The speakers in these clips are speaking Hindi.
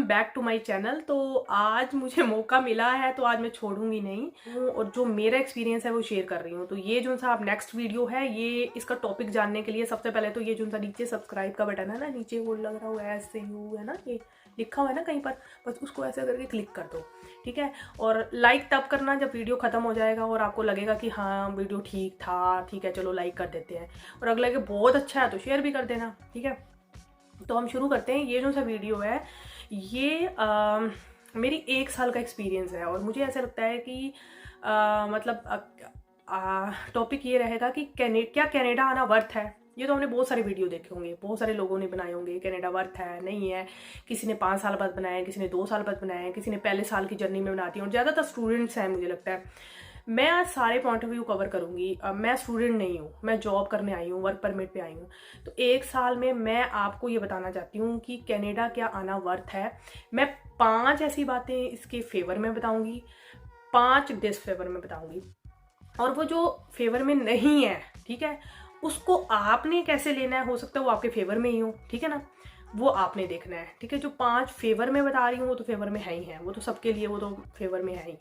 Back to my channel. तो आज मुझे मौका मिला है तो आज मैं छोड़ूंगी नहीं और जो मेरा एक्सपीरियंस है वो शेयर कर रही हूँ। तो ये जो सा आप नेक्स्ट वीडियो है, ये इसका टॉपिक जानने के लिए सबसे पहले तो ये जो सा नीचे सब्सक्राइब का बटन है ना, नीचे वो लग रहा हुआ है ऐसे यू है ना, ये लिखा हुआ है ना कहीं पर, बस उसको ऐसे करके क्लिक कर दो, ठीक है। और लाइक तब करना जब वीडियो खत्म हो जाएगा और आपको लगेगा कि हाँ वीडियो ठीक था, ठीक है चलो लाइक कर देते हैं। और अगर लगे बहुत अच्छा है तो शेयर भी कर देना, ठीक है। तो हम शुरू करते हैं। ये जो सा वीडियो है ये मेरी 1 साल का एक्सपीरियंस है और मुझे ऐसा लगता है कि मतलब टॉपिक ये रहेगा कि क्या कनाडा आना वर्थ है। ये तो हमने बहुत सारे वीडियो देखे होंगे, बहुत सारे लोगों ने बनाए होंगे कनाडा वर्थ है नहीं है। किसी ने 5 साल बाद बनाया है, किसी ने 2 साल बाद बनाया है, किसी ने पहले साल की जर्नी में बनाती है और ज़्यादातर स्टूडेंट्स हैं। मुझे लगता है मैं आज सारे पॉइंट ऑफ व्यू कवर करूंगी। मैं स्टूडेंट नहीं हूँ, मैं जॉब करने आई हूँ, वर्क परमिट पे आई हूँ। तो 1 साल में मैं आपको ये बताना चाहती हूँ कि कनाडा क्या आना वर्थ है। मैं 5 ऐसी बातें इसके फेवर में बताऊंगी, 5 डिसफेवर में बताऊंगी, और वो जो फेवर में नहीं है, ठीक है, उसको आपने कैसे लेना है। हो सकता है वो आपके फेवर में ही हो, ठीक है ना, वो आपने देखना है, ठीक है। जो 5 फेवर में बता रही हूँ वो तो फेवर में है ही है, वो तो सबके लिए, वो तो फेवर में है ही।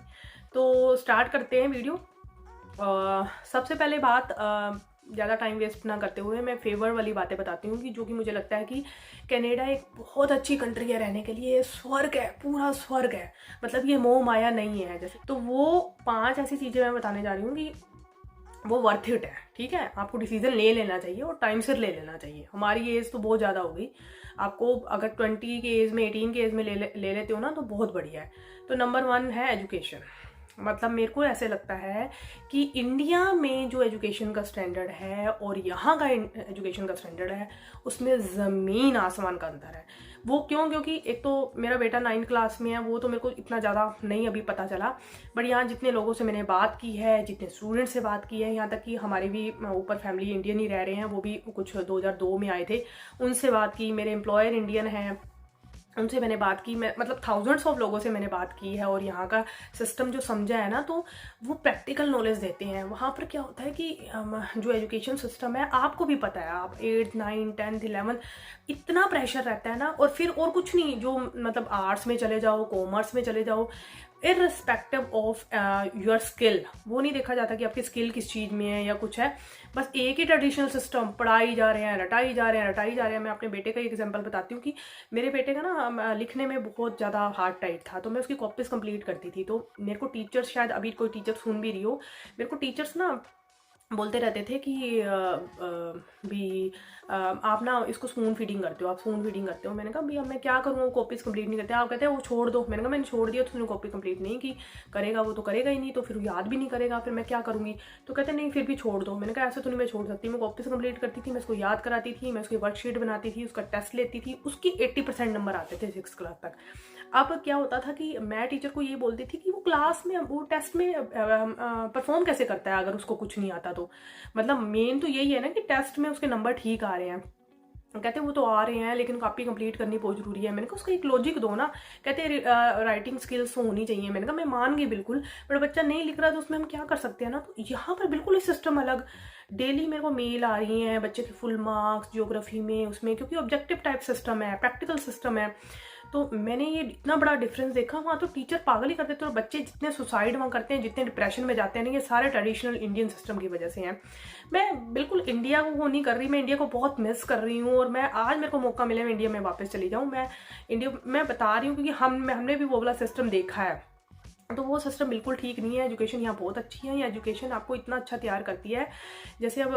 तो स्टार्ट करते हैं वीडियो। सबसे पहले बात, ज़्यादा टाइम वेस्ट ना करते हुए मैं फेवर वाली बातें बताती हूँ कि जो कि मुझे लगता है कि कनाडा एक बहुत अच्छी कंट्री है रहने के लिए। स्वर्ग है, पूरा स्वर्ग है, मतलब ये मोह माया नहीं है जैसे। तो वो 5 ऐसी चीज़ें मैं बताने जा रही हूँ कि वो वर्थ इट है, ठीक है। आपको डिसीजन ले लेना चाहिए और टाइम से ले लेना चाहिए। हमारी एज तो बहुत ज़्यादा हो गई, आपको अगर 20 की एज में, 18 की एज में ले लेते हो ना तो बहुत बढ़िया है। तो नंबर 1 है एजुकेशन। मतलब मेरे को ऐसे लगता है कि इंडिया में जो एजुकेशन का स्टैंडर्ड है और यहाँ का एजुकेशन का स्टैंडर्ड है उसमें ज़मीन आसमान का अंतर है। वो क्यों? क्योंकि एक तो मेरा बेटा 9th क्लास में है, वो तो मेरे को इतना ज़्यादा नहीं अभी पता चला, बट यहाँ जितने लोगों से मैंने बात की है, जितने स्टूडेंट से बात की है, यहाँ तक कि हमारे भी ऊपर फैमिली इंडियन ही रह रहे हैं, वो भी कुछ 2002 में आए थे, उनसे बात की। मेरे एम्प्लॉयर इंडियन हैं, उनसे मैंने बात की। मैं मतलब थाउजेंड्स ऑफ लोगों से मैंने बात की है और यहाँ का सिस्टम जो समझा है ना, तो वो प्रैक्टिकल नॉलेज देते हैं। वहाँ पर क्या होता है कि जो एजुकेशन सिस्टम है, आपको भी पता है, आप 8th 9th 10th 11th इतना प्रेशर रहता है ना, और फिर और कुछ नहीं, जो मतलब आर्ट्स में चले जाओ, कॉमर्स में चले जाओ, इर्रिस्पेक्टिव ऑफ योर स्किल, वो नहीं देखा जाता कि आपकी स्किल किस चीज़ में है या कुछ है। बस एक ही ट्रेडिशनल सिस्टम, पढ़ाई जा रहे हैं, रटाई जा रहे हैं, रटाई जा रहे हैं। मैं अपने बेटे का एक एग्जांपल बताती हूँ कि मेरे बेटे का ना लिखने में बहुत ज़्यादा हार्ड टाइट था, तो मैं उसकी कॉपीज कंप्लीट करती थी। तो मेरे को टीचर्स, शायद अभी कोई टीचर सुन भी रही हो, मेरे को टीचर्स ना बोलते रहते थे कि आप ना इसको स्पून फीडिंग करते हो, आप स्पून फीडिंग करते हो। मैंने कहा भैया मैं क्या करूँ, वो कॉपीज कंप्लीट नहीं करते। आप कहते हैं वो छोड़ दो। मैंने कहा मैंने छोड़ दिया, तो तूने कॉपी कंप्लीट नहीं की, करेगा वो तो करेगा ही नहीं, तो फिर याद भी नहीं करेगा, फिर मैं क्या करूँगी। तो कहते नहीं फिर भी छोड़ दो। मैंने कहा ऐसे तो नहीं मैं छोड़ सकती, मैं कॉपीज कंप्लीट करती थी, मैं उसको याद कराती थी, मैं उसकी वर्कशीट बनाती थी, उसका टेस्ट लेती थी, उसकी 80% नंबर आते थे 6th क्लास तक। अब क्या होता था कि मैं टीचर को ये बोलती थी कि वो क्लास में, वो टेस्ट में परफॉर्म कैसे करता है अगर उसको कुछ नहीं आता तो। मतलब मेन तो यही है ना कि टेस्ट में उसके नंबर ठीक आ रहे हैं। कहते वो तो आ रहे हैं लेकिन कॉपी कंप्लीट करनी बहुत जरूरी है। मैंने कहा उसका एक लॉजिक दो ना। कहते राइटिंग स्किल्स तो होनी चाहिए। मैंने कहा मैं मान गई बिल्कुल, बट बच्चा नहीं लिख रहा तो उसमें हम क्या कर सकते हैं ना। तो यहाँ पर बिल्कुल ही सिस्टम अलग। डेली मेरे को मेल आ रही हैं बच्चे के फुल मार्क्स ज्योग्राफी में, उसमें क्योंकि ऑब्जेक्टिव टाइप सिस्टम है, प्रैक्टिकल सिस्टम है। तो मैंने ये इतना बड़ा डिफरेंस देखा। वहाँ तो टीचर पागल ही कर देते हैं और बच्चे जितने सुसाइड वहाँ करते हैं, जितने डिप्रेशन में जाते हैं ना, ये सारे ट्रेडिशनल इंडियन सिस्टम की वजह से हैं। मैं बिल्कुल इंडिया को वो नहीं कर रही, मैं इंडिया को बहुत मिस कर रही हूँ और मैं आज मेरे को मौका मिले मैं इंडिया में वापस चली जाऊँ। मैं इंडिया मैं बता रही हूँ क्योंकि हमने भी वो वाला सिस्टम देखा है, तो वो सिस्टम बिल्कुल ठीक नहीं है। एजुकेशन यहाँ बहुत अच्छी है, ये एजुकेशन आपको इतना अच्छा तैयार करती है। जैसे अब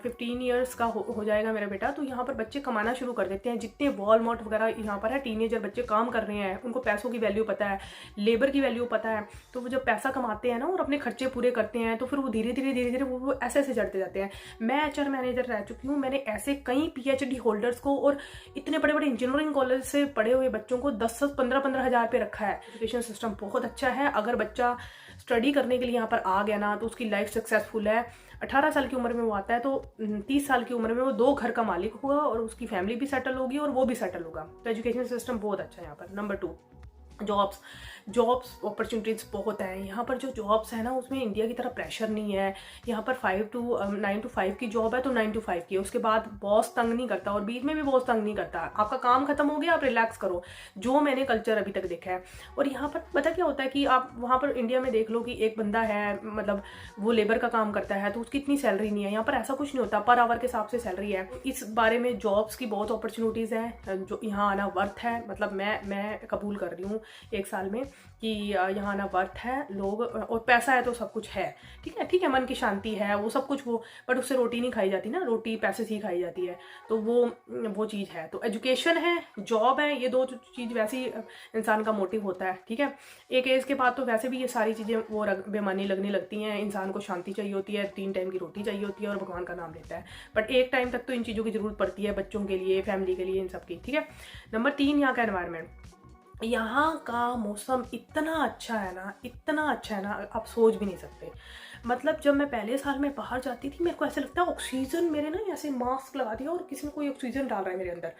15 ईयर्स का हो जाएगा मेरा बेटा, तो यहाँ पर बच्चे कमाना शुरू कर देते हैं। जितने वॉलमार्ट वगैरह यहाँ पर है, टीनेजर बच्चे काम कर रहे हैं, उनको पैसों की वैल्यू पता है, लेबर की वैल्यू पता है। तो वो जब पैसा कमाते हैं ना और अपने खर्चे पूरे करते हैं, तो फिर वो धीरे धीरे वो ऐसे चढ़ते जाते हैं। मैं HR मैनेजर रह चुकी हूँ, मैंने ऐसे कई PhD होल्डर्स को और इतने बड़े बड़े इंजीनियरिंग कॉलेज से पढ़े हुए बच्चों को 10-15 हज़ार पे रखा है। एजुकेशन सिस्टम बहुत अच्छा है। अगर बच्चा स्टडी करने के लिए यहाँ पर आ गया ना, तो उसकी लाइफ सक्सेसफुल है। 18 साल की उम्र में वो आता है तो 30 साल की उम्र में वो 2 घर का मालिक होगा और उसकी फैमिली भी सेटल होगी और वो भी सेटल होगा। तो एजुकेशन सिस्टम बहुत अच्छा है यहाँ पर। नंबर 2, जॉब्स अपॉर्चुनिटीज़ बहुत हैं यहाँ पर। जो जॉब्स है ना उसमें इंडिया की तरह प्रेशर नहीं है। यहाँ पर 9 to 5 की जॉब है तो 9 to 5 की, उसके बाद बॉस तंग नहीं करता और बीच में भी बॉस तंग नहीं करता। आपका काम खत्म हो गया, आप रिलैक्स करो, जो मैंने कल्चर अभी तक देखा है। और यहाँ पर पता क्या होता है कि आप वहाँ पर इंडिया में देख लो कि एक बंदा है, मतलब वो लेबर का काम करता है तो उसकी इतनी सैलरी नहीं है। यहाँ पर ऐसा कुछ नहीं होता, पर आवर के हिसाब से सैलरी है। इस बारे में जॉब्स की बहुत अपॉर्चुनिटीज़ हैं, जो यहाँ आना वर्थ है। मतलब मैं कबूल कर रही हूँ 1 साल में कि यहाँ आना वर्थ है। लोग और पैसा है तो सब कुछ है, ठीक है, मन की शांति है, वो सब कुछ वो, बट उससे रोटी नहीं खाई जाती ना, रोटी पैसे से ही खाई जाती है। तो वो चीज़ है। तो एजुकेशन है, जॉब है, ये 2 चीज़ वैसे ही इंसान का मोटिव होता है, ठीक है। एक एज के बाद तो वैसे भी ये सारी चीज़ें वो बेमानी लगने लगती हैं। इंसान को शांति चाहिए होती है, 3 टाइम की रोटी चाहिए होती है और भगवान का नाम लेता है। बट एक टाइम तक तो इन चीज़ों की ज़रूरत पड़ती है, बच्चों के लिए, फैमिली के लिए, इन सब की, ठीक है। नंबर 3, यहाँ का एनवायरनमेंट। यहाँ का मौसम इतना अच्छा है ना, इतना अच्छा है ना, आप सोच भी नहीं सकते। मतलब जब मैं पहले साल में बाहर जाती थी, मेरे को ऐसे लगता है ऑक्सीजन, मेरे ना ऐसे मास्क लगा दिया और किसी ने कोई ऑक्सीजन डाल रहा है मेरे अंदर।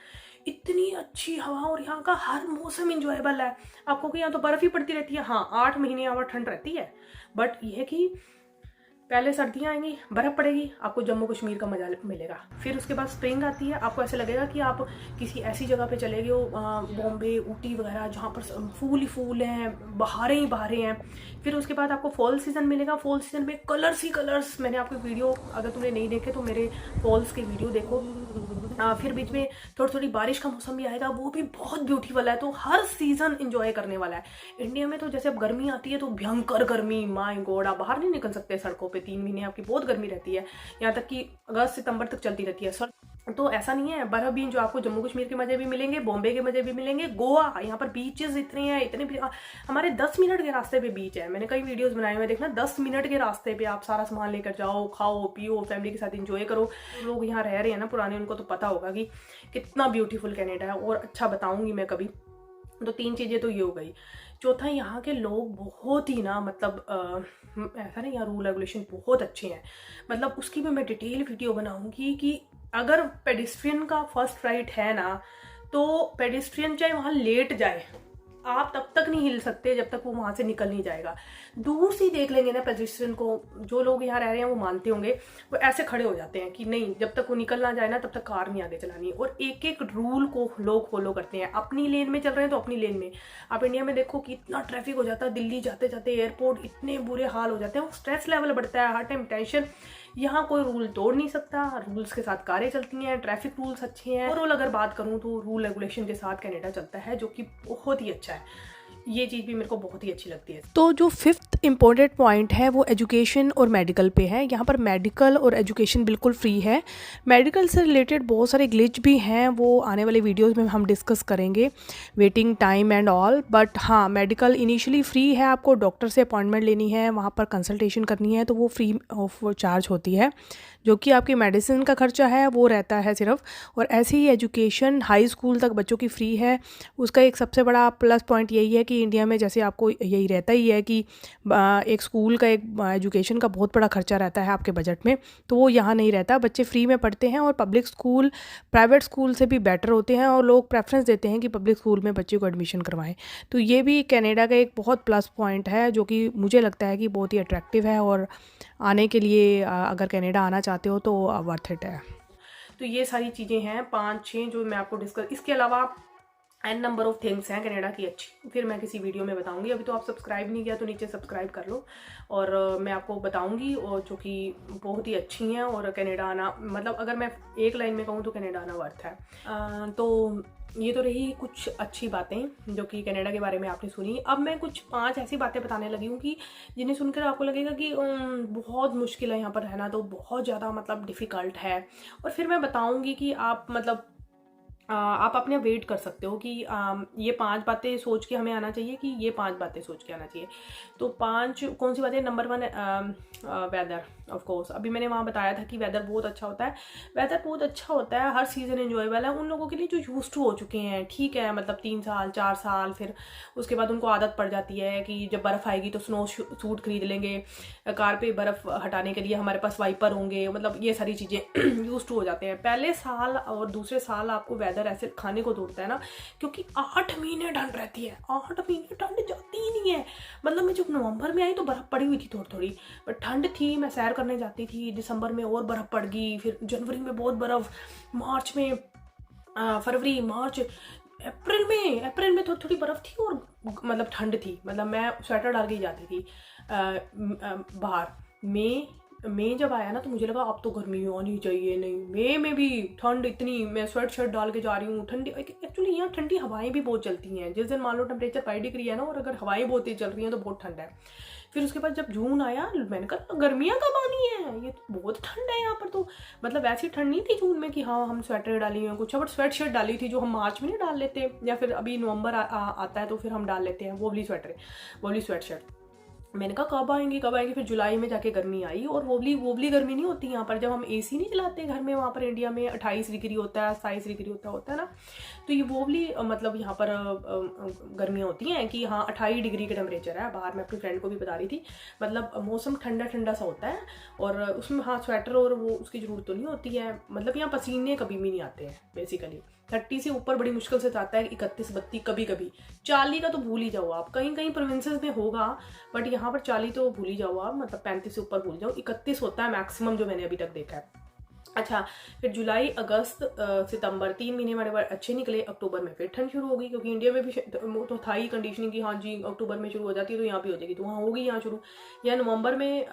इतनी अच्छी हवा, और यहाँ का हर मौसम इंजॉयबल है। आपको कि यहाँ तो बर्फ़ ही पड़ती रहती है, हाँ 8 महीने यहाँ पर ठंड रहती है, बट यह है कि पहले सर्दियाँ आएंगी, बर्फ़ पड़ेगी, आपको जम्मू कश्मीर का मजा मिलेगा। फिर उसके बाद स्प्रिंग आती है, आपको ऐसा लगेगा कि आप किसी ऐसी जगह पे चले गए हो, बॉम्बे, ऊटी वगैरह, जहाँ पर फूल ही फूल हैं, बहारें ही बहारें हैं। फिर उसके बाद आपको फॉल सीज़न मिलेगा। फॉल सीज़न में कलर्स ही कलर्स। मैंने आपके वीडियो, अगर तुमने नहीं देखे तो मेरे फॉल्स के वीडियो देखो। फिर बीच में थोड़ी थोड़ी बारिश का मौसम भी आएगा, वो भी बहुत ब्यूटीफुल है। तो हर सीज़न इंजॉय करने वाला है। इंडिया में तो जैसे अब गर्मी आती है तो भयंकर गर्मी, माय गॉड, आप बाहर नहीं निकल सकते सड़कों पे, 3 महीने आपकी बहुत गर्मी रहती है, यहाँ तक कि अगस्त सितंबर तक चलती रहती है। तो ऐसा नहीं है। बर्फ भी जो आपको जम्मू कश्मीर के मजे भी मिलेंगे, बॉम्बे के मजे भी मिलेंगे, गोवा, यहाँ पर बीचेस इतने हैं, इतने हमारे 10 मिनट के रास्ते पे बीच है। मैंने कई वीडियोस बनाए हुए, देखना, 10 मिनट के रास्ते पे आप सारा सामान लेकर जाओ, खाओ पियो, फैमिली के साथ एंजॉय करो। लोग यहाँ रह रहे हैं ना पुराने, उनको तो पता होगा कि कितना ब्यूटीफुल कनाडा है, और अच्छा बताऊंगी मैं कभी। तो 3 चीज़ें तो ये हो गई। चौथा, यहाँ के लोग बहुत ही ना, मतलब ऐसा नहीं, यहाँ रूल रेगुलेशन बहुत अच्छे हैं। मतलब उसकी भी मैं डिटेल वीडियो बनाऊंगी कि अगर पेडिस्ट्रियन का फर्स्ट राइट है ना, तो पेडिस्ट्रियन चाहे वहाँ लेट जाए, आप तब तक नहीं हिल सकते जब तक वो वहाँ से निकल नहीं जाएगा। दूर से ही देख लेंगे ना पेडिस्ट्रियन को, जो लोग यहाँ रह रहे हैं वो मानते होंगे, वो ऐसे खड़े हो जाते हैं कि नहीं, जब तक वो निकल ना जाए ना तब तक कार नहीं आगे चलानी। और एक एक रूल को लोग फॉलो करते हैं। अपनी लेन में चल रहे हैं तो अपनी लेन में। आप इंडिया में देखो कि इतना ट्रैफिक हो जाता है, दिल्ली जाते जाते एयरपोर्ट इतने बुरे हाल हो जाते हैं, स्ट्रेस लेवल बढ़ता है, हर टाइम टेंशन। यहाँ कोई रूल तोड़ नहीं सकता, रूल्स के साथ कारें चलती हैं, ट्रैफिक रूल्स अच्छे हैं। ओवरऑल अगर बात करूँ तो रूल रेगुलेशन के साथ कनाडा चलता है, जो कि बहुत ही अच्छा है। ये चीज़ भी मेरे को बहुत ही अच्छी लगती है। तो जो 5th इम्पोर्टेंट पॉइंट है वो एजुकेशन और मेडिकल पे है। यहाँ पर मेडिकल और एजुकेशन बिल्कुल फ्री है। मेडिकल से रिलेटेड बहुत सारे ग्लिच भी हैं, वो आने वाले वीडियोस में हम डिस्कस करेंगे, waiting time and all. But हाँ, मेडिकल इनिशियली फ्री है। आपको डॉक्टर से अपॉइंटमेंट लेनी है, वहाँ पर कंसल्टेशन करनी है, तो वो फ्री ऑफ चार्ज होती है। जो कि आपकी मेडिसिन का खर्चा है वो रहता है सिर्फ। और ऐसे ही एजुकेशन हाई स्कूल तक बच्चों की फ्री है। उसका एक सबसे बड़ा प्लस पॉइंट यही है कि इंडिया में जैसे आपको यही रहता ही है कि एक स्कूल का, एक एजुकेशन का बहुत बड़ा खर्चा रहता है आपके बजट में, तो वो यहाँ नहीं रहता। बच्चे फ्री में पढ़ते हैं और पब्लिक स्कूल प्राइवेट स्कूल से भी बेटर होते हैं, और लोग प्रेफरेंस देते हैं कि पब्लिक स्कूल में बच्चे को एडमिशन करवाएं। तो ये भी कनाडा का एक बहुत प्लस पॉइंट है, जो कि मुझे लगता है कि बहुत ही अट्रैक्टिव है, और आने के लिए अगर कनाडा आना चाहते हो तो वर्थ इट है। तो ये सारी चीज़ें हैं 5-6 जो मैं आपको डिस्कस, इसके अलावा एन नंबर ऑफ थिंग्स हैं कनाडा की अच्छी, फिर मैं किसी वीडियो में बताऊंगी। अभी तो आप सब्सक्राइब नहीं किया तो नीचे सब्सक्राइब कर लो, और मैं आपको बताऊंगी, और जो कि बहुत ही अच्छी हैं। और कनाडा आना, मतलब अगर मैं एक लाइन में कहूँ तो कनाडा आना वर्थ है। तो ये तो रही कुछ अच्छी बातें जो कि कनाडा के बारे में आपने सुनी। अब मैं कुछ 5 ऐसी बातें बताने लगी हूँ कि जिन्हें सुनकर आपको लगेगा कि बहुत मुश्किल है यहाँ पर रहना, तो बहुत ज़्यादा मतलब डिफ़िकल्ट है। और फिर मैं बताऊँगी कि आप मतलब आप अपने वेट कर सकते हो कि ये 5 बातें सोच के हमें आना चाहिए, कि ये 5 बातें सोच के आना चाहिए। तो 5 कौन सी बातें? Number 1 weather, of course. अभी मैंने वहाँ बताया था कि वेदर बहुत अच्छा होता है। वेदर बहुत अच्छा होता है, हर सीज़न एंजॉयबल है उन लोगों के लिए जो यूज टू हो चुके हैं, ठीक है, मतलब 3 साल 4 साल, फिर उसके बाद उनको आदत पड़ जाती है कि जब बर्फ़ आएगी तो स्नो सूट खरीद लेंगे, कार पे बर्फ़ हटाने के लिए हमारे पास वाइपर होंगे, मतलब ये सारी चीज़ें यूज टू हो जाते हैं। पहले साल और दूसरे साल आपको वेदर ऐसे खाने को तोड़ता है ना, क्योंकि 8 महीने ठंड रहती है, 8 महीने ठंड जाती ही नहीं है। मतलब मैं जब नवंबर में आई तो बर्फ़ पड़ी हुई थी थोड़ी थोड़ी, बट ठंड थी, मैं सैर करने जाती थी। दिसंबर में और बर्फ़ पड़ गई, फिर जनवरी में बहुत बर्फ़, मार्च में फरवरी, मार्च, अप्रैल में थोड़ी थोड़ी बर्फ़ थी और मतलब ठंड थी, मतलब मैं स्वेटर डाल के ही जाती थी बाहर। मई जब आया ना तो मुझे लगा अब तो गर्मी आनी चाहिए, नहीं मई में भी ठंड इतनी, मैं स्वेट शर्ट डाल के जा रही हूँ। ठंडी एक्चुअली यहाँ ठंडी हवाएं भी बहुत चलती हैं। जिस दिन मान लो टेम्परेचर 5 डिग्री है ना और अगर हवाएं बहुत तेज चल रही हैं तो बहुत ठंड है। फिर उसके बाद जब जून आया मैंने कहा गर्मियाँ कब आनी है, ये तो बहुत ठंड है यहाँ पर। तो मतलब ऐसी ठंड नहीं थी जून में कि हाँ हम स्वेटर डाली हैं कुछ, बट स्वेट शर्ट डाली थी जो हम मार्च में नहीं डाल लेते, या फिर अभी नवंबर आता है तो फिर हम डाल लेते हैं वोबली स्वेट शर्ट। मैंने कहा कब आएंगे कब आएंगे, फिर जुलाई में जाके गर्मी आई। और वोबली गर्मी नहीं होती यहाँ पर, जब हम एसी नहीं चलाते घर में, वहाँ पर इंडिया में 28 डिग्री होता है, 27 डिग्री होता है ना, तो ये वोबली मतलब यहाँ पर गर्मियाँ होती हैं कि हाँ 28 डिग्री का टेम्परेचर है बाहर। मैं अपनी फ्रेंड को भी बता रही थी, मतलब मौसम ठंडा ठंडा सा होता है और उसमें हाँ स्वेटर और वो उसकी ज़रूरत तो नहीं होती है। मतलब यहाँ पसीने कभी भी नहीं आते हैं बेसिकली। 30 से ऊपर बड़ी मुश्किल से जाता है, 31-32 कभी कभी। 40 का तो भूल ही जाओ आप, कहीं कहीं प्रोविंसेस में होगा, बट यहाँ पर 40 तो भूल ही जाओ आप, मतलब 35 से ऊपर भूल जाओ। 31 होता है मैक्सिमम जो मैंने अभी तक देखा है। अच्छा, फिर जुलाई, अगस्त, सितंबर 3 महीने हमारे बार अच्छे निकले। अक्टूबर में फिर ठंड शुरू हो गई, क्योंकि इंडिया में भी वो तो था ही कंडीशनिंग कि हाँ जी अक्टूबर में शुरू हो जाती है तो यहाँ भी हो जाएगी, तो वहाँ होगी यहाँ शुरू। या नवंबर में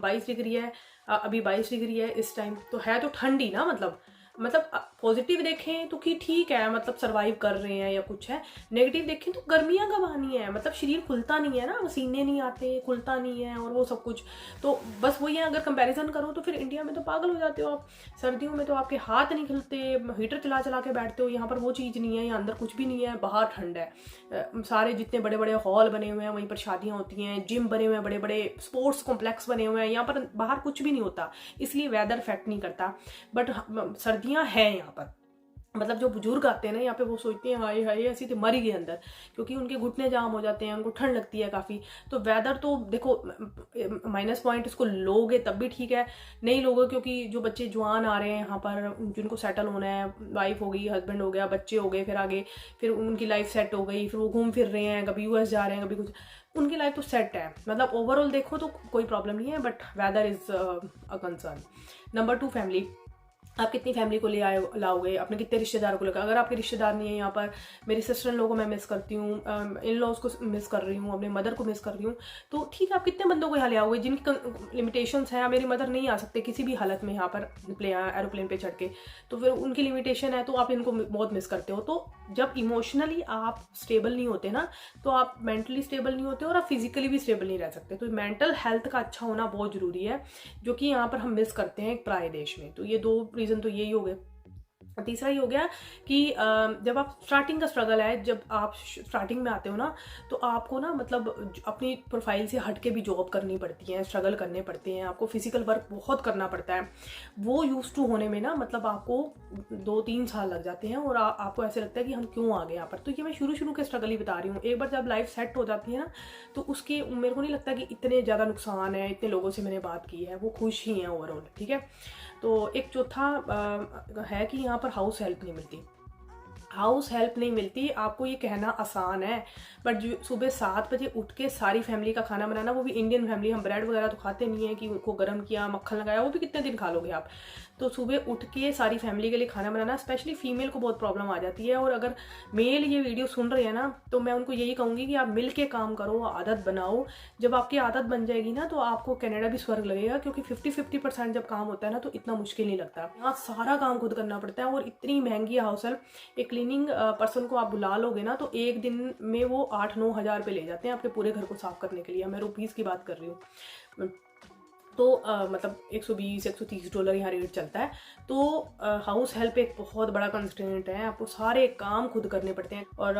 22 डिग्री है, अभी 22 डिग्री है इस टाइम, तो है तो ठंडी ना। मतलब पॉजिटिव देखें तो कि ठीक है, मतलब सरवाइव कर रहे हैं या कुछ है। नेगेटिव देखें तो गर्मियाँ कब आनी है, मतलब शरीर खुलता नहीं है ना, पसीने नहीं आते, खुलता नहीं है और वो सब कुछ। तो बस वही है, अगर कंपैरिजन करो तो फिर इंडिया में तो पागल हो जाते हो आप। सर्दियों में तो आपके हाथ नहीं खिलते, हीटर चला चला के बैठते हो। यहाँ पर वो चीज़ नहीं है, यहाँ अंदर कुछ भी नहीं है, बाहर ठंड है। सारे जितने बड़े बड़े हॉल बने हुए हैं वहीं पर शादियाँ होती हैं, जिम बने हुए हैं, बड़े बड़े स्पोर्ट्स कॉम्प्लेक्स बने हुए हैं। यहाँ पर बाहर कुछ भी नहीं होता, इसलिए वेदर इफेक्ट नहीं करता। बट सर्दियाँ हैं यहाँ पर। मतलब जो बुजुर्ग आते हैं ना यहाँ पे, वो सोचते हैं हाय हाय ऐसी तो मर ही गए अंदर, क्योंकि उनके घुटने जाम हो जाते हैं, उनको ठंड लगती है काफ़ी। तो वेदर तो देखो माइनस पॉइंट इसको लोगे तब भी ठीक है, नहीं लोगे क्योंकि जो बच्चे जवान आ रहे हैं यहाँ पर, जिनको सेटल होना है, वाइफ हो गई, हस्बैंड हो गया, बच्चे हो गए, फिर आगे फिर उनकी लाइफ सेट हो गई, फिर वो घूम फिर रहे हैं, कभी यूएस जा रहे हैं, कभी कुछ, उनकी लाइफ तो सेट है। मतलब ओवरऑल देखो तो कोई प्रॉब्लम नहीं है, but weather is a concern. Number 2, family. आप कितनी फैमिली को लाओगे, अपने कितने रिश्तेदारों को लेकर। अगर आपके रिश्तेदार नहीं है यहाँ पर, मेरी सिस्टर इन लोगों को मैं मिस करती हूँ, इन लॉज को मिस कर रही हूँ, अपने मदर को मिस कर रही हूँ, तो ठीक है आप कितने बंदों को यहाँ ले आओगे जिनकी लिमिटेशंस हैं। मेरी मदर नहीं आ सकते किसी भी हालत में यहाँ पर एरोप्लेन पे चढ़ के, तो फिर उनकी लिमिटेशन है, तो आप इनको बहुत मिस करते हो। तो जब इमोशनली आप स्टेबल नहीं होते ना, तो आप मेंटली स्टेबल नहीं होते और आप फिजिकली भी स्टेबल नहीं रह सकते। तो मेंटल हेल्थ का अच्छा होना बहुत ज़रूरी है, जो कि यहाँ पर हम मिस करते हैं एक पराये देश में। तो ये 2 रीज़न तो यही हो गए। तीसरा ये हो गया कि जब आप स्टार्टिंग का स्ट्रगल है, जब आप स्टार्टिंग में आते हो ना, तो आपको ना मतलब अपनी प्रोफाइल से हट के भी जॉब करनी पड़ती है, स्ट्रगल करने पड़ते हैं, आपको फिजिकल वर्क बहुत करना पड़ता है। वो यूज टू होने में ना मतलब आपको 2-3 साल लग जाते हैं और आपको ऐसे लगता है कि हम क्यों आ गए यहाँ पर। तो ये मैं शुरू के स्ट्रगल ही बता रही हूँ। एक बार जब लाइफ सेट हो जाती है ना, तो उसके मेरे को नहीं लगता कि इतने ज़्यादा नुकसान है। इतने लोगों से मैंने बात की है, वो खुश ही हैं ओवरऑल, ठीक है। तो एक चौथा है कि यहाँ पर हाउस हेल्प नहीं मिलती। हाउस हेल्प नहीं मिलती, आपको ये कहना आसान है, बट जो सुबह 7 बजे उठ के सारी फैमिली का खाना बनाना, वो भी इंडियन फैमिली, हम ब्रेड वगैरह तो खाते नहीं है कि उनको गर्म किया, मक्खन लगाया, वो भी कितने दिन खा लोगे आप। तो सुबह उठ के सारी फैमिली के लिए खाना बनाना, स्पेशली फीमेल को बहुत प्रॉब्लम आ जाती है। और अगर मेल ये वीडियो सुन रहे हैं ना, तो मैं उनको यही कहूँगी कि आप मिल के काम करो, आदत बनाओ। जब आपकी आदत बन जाएगी ना, तो आपको कनाडा भी स्वर्ग लगेगा, क्योंकि 50-50% जब काम होता है ना, तो इतना मुश्किल नहीं लगता। यहाँ सारा काम खुद करना पड़ता है, और इतनी महंगी हाउस हेल्प। एक क्लीनिंग पर्सन को आप बुला लोगे ना, तो एक दिन में वो 8-9 हज़ार रुपये ले जाते हैं आपके पूरे घर को साफ करने के लिए। मैं रुपीज़ की बात कर रही हूँ। तो मतलब $120-130 यहाँ रेट चलता है। तो हाउस हेल्प एक बहुत बड़ा कंस्ट्रेंट है, आपको सारे काम खुद करने पड़ते हैं। और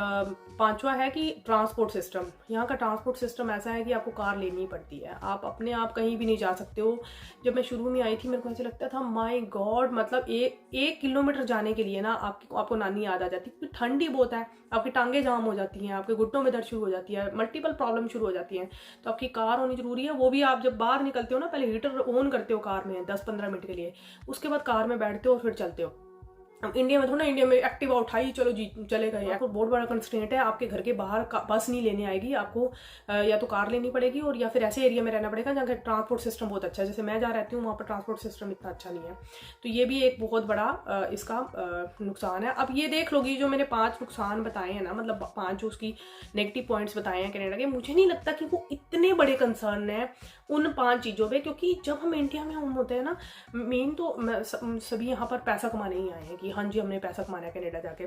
5वां है कि ट्रांसपोर्ट सिस्टम। यहाँ का ट्रांसपोर्ट सिस्टम ऐसा है कि आपको कार लेनी पड़ती है, आप अपने आप कहीं भी नहीं जा सकते हो। जब मैं शुरू में आई थी, मेरे को ऐसे लगता था माय गॉड, मतलब 1 किलोमीटर जाने के लिए ना आपको नानी याद आ जाती है, क्योंकि ठंडी बहुत है, आपकी टांगे जाम हो जाती हैं, आपके घुटनों में दर्द शुरू हो जाती है, मल्टीपल प्रॉब्लम शुरू हो जाती हैं। तो आपकी कार होनी जरूरी है। वो भी आप जब बाहर निकलते हो ना, पहले हीटर ऑन करते हो कार में 10-15 मिनट के लिए, उसके बाद कार में बैठते हो और फिर चलते हो। इंडिया में थोड़ा, इंडिया में एक्टिवा उठाई चलो जी चले गए। आपको बहुत बड़ा कंस्ट्रेंट है, आपके घर के बाहर बस नहीं लेने आएगी, आपको या तो कार लेनी पड़ेगी और या फिर ऐसे एरिया में रहना पड़ेगा जहाँ का ट्रांसपोर्ट सिस्टम बहुत अच्छा है। जैसे मैं जहाँ रहती हूँ वहाँ पर ट्रांसपोर्ट सिस्टम इतना अच्छा नहीं है, तो ये भी एक बहुत बड़ा इसका नुकसान है। अब ये देख लोगी जो मैंने 5 नुकसान बताए हैं ना, मतलब 5 जो उसकी नेगेटिव पॉइंट्स बताए हैं कनाडा के, मुझे नहीं लगता कि वो इतने बड़े कंसर्न है उन 5 चीज़ों पे, क्योंकि जब हम इंडिया में हम होते हैं ना, मेन तो सभी यहाँ पर पैसा कमाने ही आए हैं कि हाँ जी हमने पैसा कमाना है कनाडा जाके।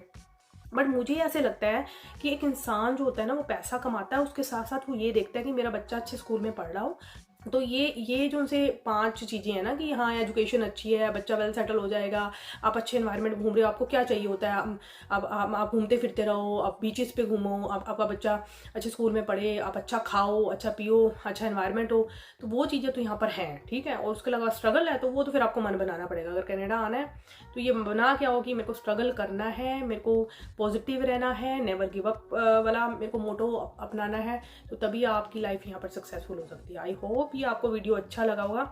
बट मुझे ऐसे लगता है कि एक इंसान जो होता है ना वो पैसा कमाता है, उसके साथ साथ वो ये देखता है कि मेरा बच्चा अच्छे स्कूल में पढ़ रहा हो। तो ये जो उनसे 5 चीज़ें हैं ना कि हाँ एजुकेशन अच्छी है, बच्चा वेल सेटल हो जाएगा, आप अच्छे एनवायरनमेंट घूम रहे हो, आपको क्या चाहिए होता है, अब आप घूमते फिरते रहो, आप बीचेस पे घूमो, आपका बच्चा अच्छे स्कूल में पढ़े, आप अच्छा खाओ, अच्छा पियो, अच्छा एनवायरनमेंट हो, तो वो चीज़ें तो यहाँ पर हैं, ठीक है। और उसके अलावा स्ट्रगल है तो वो तो फिर आपको मन बनाना पड़ेगा। अगर कनाडा आना है तो ये बना क्या हो कि मेरे को स्ट्रगल करना है, मेरे को पॉजिटिव रहना है, नेवर गिव अप वाला मेरे को मोटो अपनाना है, तो तभी आपकी लाइफ यहाँ पर सक्सेसफुल हो सकती है। आई होप ये आपको वीडियो अच्छा लगा होगा,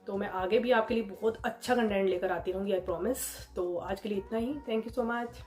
तो मैं आगे भी आपके लिए बहुत अच्छा कंटेंट लेकर आती रहूँगी, आई प्रॉमिस। तो आज के लिए इतना ही, थैंक यू सो मच।